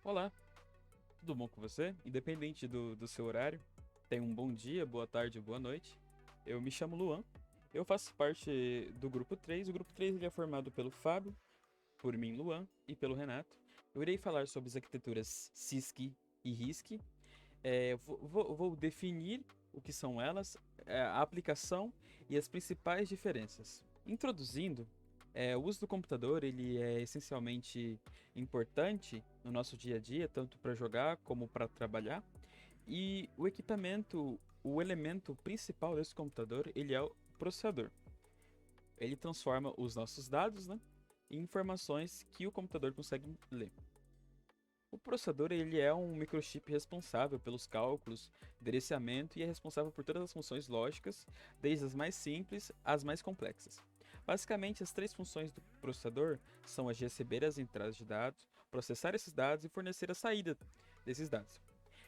Olá, tudo bom com você? Independente do seu horário, tenha um bom dia, boa tarde ou boa noite. Eu me chamo Luan, eu faço parte do grupo 3. O grupo 3 ele é formado pelo Fábio, por mim, Luan, e pelo Renato. Eu irei falar sobre as arquiteturas CISC e RISC. Vou definir o que são elas, a aplicação e as principais diferenças. Introduzindo, o uso do computador ele é essencialmente importante no nosso dia a dia, tanto para jogar como para trabalhar. E o equipamento, o elemento principal desse computador, ele é o processador. Ele transforma os nossos dados, né, em informações que o computador consegue ler. O processador ele é um microchip responsável pelos cálculos, gerenciamento e é responsável por todas as funções lógicas, desde as mais simples às mais complexas. Basicamente, as três funções do processador são as de receber as entradas de dados, processar esses dados e fornecer a saída desses dados.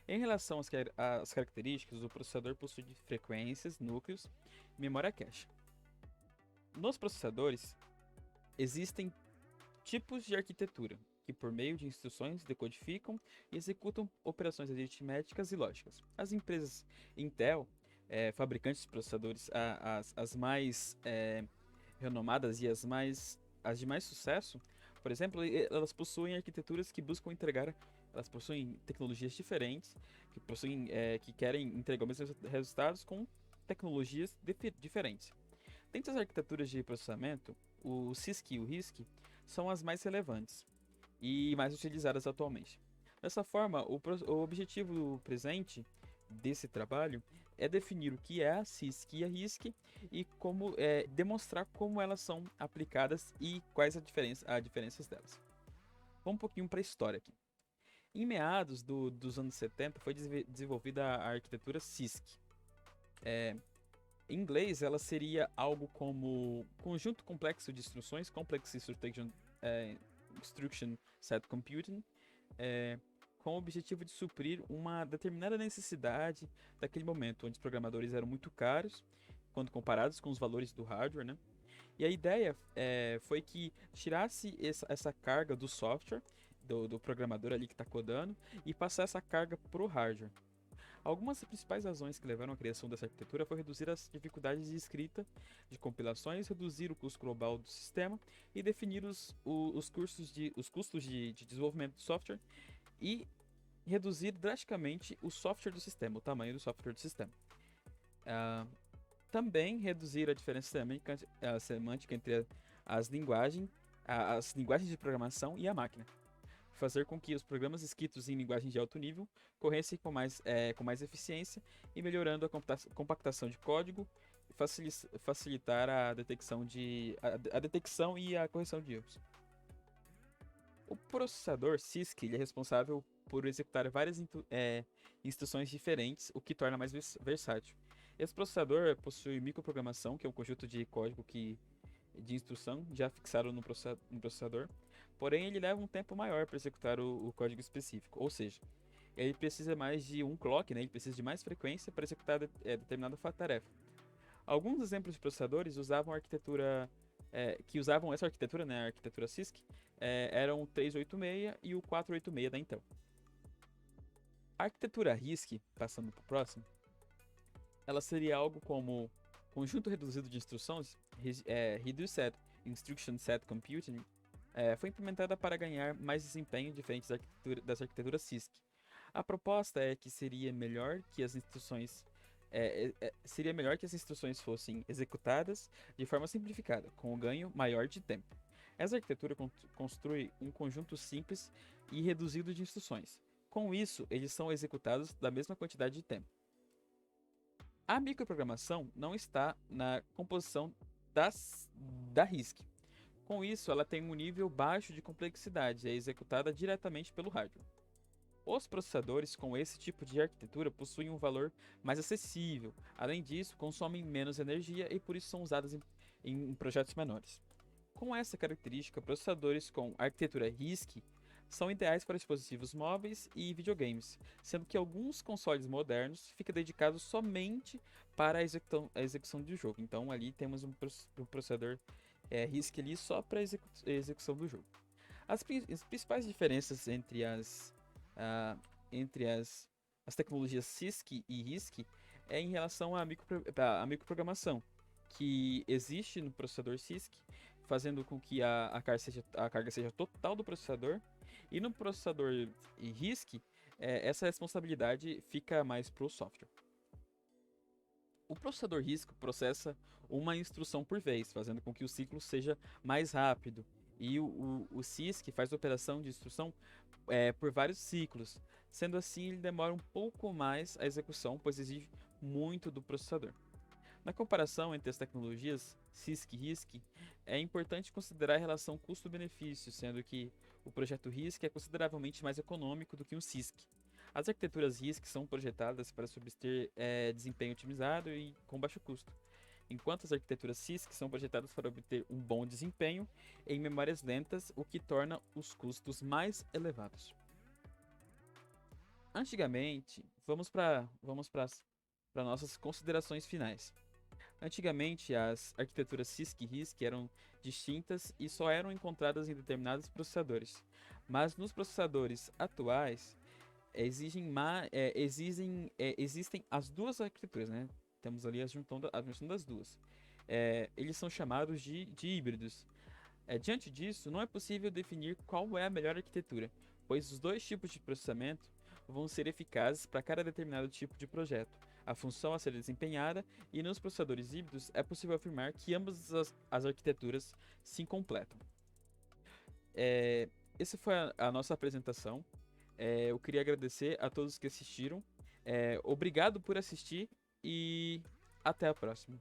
Em relação às características, o processador possui frequências, núcleos e memória cache. Nos processadores, existem tipos de arquitetura, que por meio de instruções decodificam e executam operações aritméticas e lógicas. As empresas Intel, fabricantes de processadores, as mais renomadas e as de mais sucesso, por exemplo, elas possuem arquiteturas que buscam entregar, elas possuem tecnologias diferentes, que querem entregar os mesmos resultados com tecnologias diferentes. Dentre as arquiteturas de processamento, o CISC e o RISC são as mais relevantes e mais utilizadas atualmente. Dessa forma, o objetivo presente desse trabalho é definir o que é a CISC e a RISC e como demonstrar como elas são aplicadas e quais as diferenças delas. Vamos um pouquinho para a história aqui. Em meados dos anos 70 foi desenvolvida a arquitetura CISC. Em inglês, ela seria algo como conjunto complexo de instruções, Instruction Set Computing, com o objetivo de suprir uma determinada necessidade daquele momento, onde os programadores eram muito caros, quando comparados com os valores do hardware, né? E a ideia foi que tirasse essa carga do software, do programador ali que está codando, e passar essa carga para o hardware. Algumas das principais razões que levaram à criação dessa arquitetura foi reduzir as dificuldades de escrita de compilações, reduzir o custo global do sistema e definir os custos de desenvolvimento de software e reduzir drasticamente o software do sistema, o tamanho do software do sistema. Ah, Também reduzir a diferença semântica entre as linguagens de programação e a máquina, fazer com que os programas escritos em linguagem de alto nível corressem com mais eficiência e melhorando a compactação de código e facilitar a detecção e a correção de erros. O processador CISC ele é responsável por executar várias instruções diferentes, o que torna mais versátil. Esse processador possui microprogramação, que é um conjunto de código de instrução já fixado no processador, porém ele leva um tempo maior para executar o código específico, ou seja, ele precisa mais de um clock, né? Ele precisa de mais frequência para executar determinada tarefa. Alguns exemplos de processadores que usavam essa arquitetura, né, a arquitetura CISC, eram o 386 e o 486 da Intel. A arquitetura RISC, passando para o próximo, ela seria algo como conjunto reduzido de instruções, Reduced Instruction Set Computing, foi implementada para ganhar mais desempenho diferente das arquiteturas CISC. A proposta é que seria melhor que as instruções fossem executadas de forma simplificada, com um ganho maior de tempo. Essa arquitetura construi um conjunto simples e reduzido de instruções. Com isso, eles são executados da mesma quantidade de tempo. A microprogramação não está na composição da RISC. Com isso, ela tem um nível baixo de complexidade e é executada diretamente pelo hardware. Os processadores com esse tipo de arquitetura possuem um valor mais acessível. Além disso, consomem menos energia e por isso são usados em projetos menores. Com essa característica, processadores com arquitetura RISC são ideais para dispositivos móveis e videogames, sendo que alguns consoles modernos ficam dedicados somente para a execução do jogo. Então ali temos um processador RISC ali só para a execução do jogo. As principais diferenças entre ah, entre as tecnologias CISC e RISC é em relação à microprogramação, que existe no processador CISC, fazendo com que a carga seja total do processador, e no processador RISC, essa responsabilidade fica mais para o software. O processador RISC processa uma instrução por vez, fazendo com que o ciclo seja mais rápido. E o CISC faz a operação de instrução por vários ciclos. Sendo assim, ele demora um pouco mais a execução, pois exige muito do processador. Na comparação entre as tecnologias CISC e RISC, é importante considerar a relação custo-benefício, sendo que o projeto RISC é consideravelmente mais econômico do que um CISC. As arquiteturas RISC são projetadas para subter desempenho otimizado e com baixo custo, enquanto as arquiteturas CISC são projetadas para obter um bom desempenho em memórias lentas, o que torna os custos mais elevados. Antigamente, vamos para nossas considerações finais. Antigamente, as arquiteturas CISC e RISC eram distintas e só eram encontradas em determinados processadores. Mas nos processadores atuais, existem as duas arquiteturas, né? Temos ali a junção das duas. Eles são chamados de híbridos. Diante disso, não é possível definir qual é a melhor arquitetura, pois os dois tipos de processamento vão ser eficazes para cada determinado tipo de projeto, a função a ser desempenhada, e nos processadores híbridos é possível afirmar que ambas as arquiteturas se completam. Essa foi a nossa apresentação. Eu queria agradecer a todos que assistiram. Obrigado por assistir e até a próxima.